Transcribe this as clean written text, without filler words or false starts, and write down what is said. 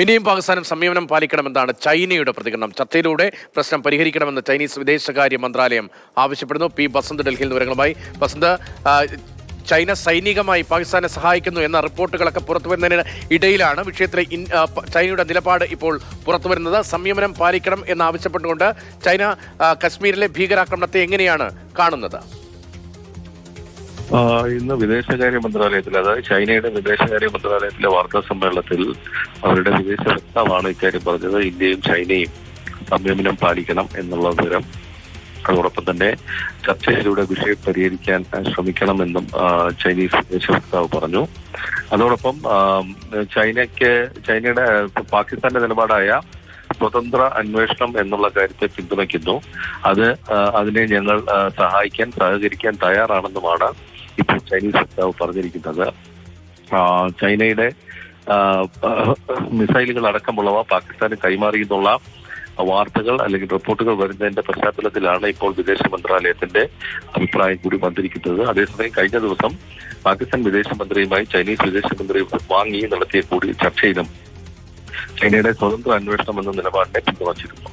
ഇന്ത്യയും പാകിസ്ഥാനും സംയമനം പാലിക്കണമെന്നാണ് ചൈനയുടെ പ്രതികരണം. ചർച്ചയിലൂടെ പ്രശ്നം പരിഹരിക്കണമെന്ന് ചൈനീസ് വിദേശകാര്യ മന്ത്രാലയം ആവശ്യപ്പെടുന്നു. പി ബസന്ത് ഡൽഹിയിൽ നിന്ന് വിവരങ്ങളുമായി. ബസന്ത്, ചൈന സൈനികമായി പാകിസ്ഥാനെ സഹായിക്കുന്നു എന്ന റിപ്പോർട്ടുകളൊക്കെ പുറത്തുവരുന്നതിന് ഇടയിലാണ് വിഷയത്തിലെ ചൈനയുടെ നിലപാട് ഇപ്പോൾ പുറത്തുവരുന്നത്. സംയമനം പാലിക്കണം എന്നാവശ്യപ്പെട്ടുകൊണ്ട് ചൈന കശ്മീരിലെ ഭീകരാക്രമണത്തെ എങ്ങനെയാണ് കാണുന്നത്? ഇന്ന് വിദേശകാര്യ മന്ത്രാലയത്തിൽ, അതായത് ചൈനയുടെ വിദേശകാര്യ മന്ത്രാലയത്തിലെ വാർത്താ സമ്മേളനത്തിൽ അവരുടെ വിദേശ വക്താവാണ് ഇക്കാര്യം പറഞ്ഞത്. ഇന്ത്യയും ചൈനയും സംയമനം പാലിക്കണം എന്നുള്ള വിവരം, അതോടൊപ്പം തന്നെ ചർച്ചയിലൂടെ വിഷയം പരിഹരിക്കാൻ ശ്രമിക്കണമെന്നും ചൈനീസ് വിദേശ വക്താവ് പറഞ്ഞു. അതോടൊപ്പം ചൈനയുടെ പാകിസ്ഥാന്റെ നിലപാടായ സ്വതന്ത്ര അന്വേഷണം എന്നുള്ള കാര്യത്തെ പിന്തുണയ്ക്കുന്നു. അതിനെ ഞങ്ങൾ സഹകരിക്കാൻ തയ്യാറാണെന്നുമാണ് ഇപ്പോൾ ചൈനീസ് വക്താവ് പറഞ്ഞിരിക്കുന്നത്. ചൈനയുടെ മിസൈലുകൾ അടക്കമുള്ളവ പാകിസ്ഥാന് കൈമാറിയെന്നുള്ള വാർത്തകൾ അല്ലെങ്കിൽ റിപ്പോർട്ടുകൾ വരുന്നതിന്റെ പശ്ചാത്തലത്തിലാണ് ഇപ്പോൾ വിദേശ മന്ത്രാലയത്തിന്റെ അഭിപ്രായം കൂടി വന്നിരിക്കുന്നത്. അതേസമയം കഴിഞ്ഞ ദിവസം പാകിസ്ഥാൻ വിദേശമന്ത്രിയുമായി ചൈനീസ് വിദേശമന്ത്രി വാങ് യി നടത്തിയ കൂടി ചർച്ചയിലും ചൈനയുടെ സ്വതന്ത്ര അന്വേഷണം എന്ന നിലപാടിനെ പിന്തുണച്ചിരുന്നു.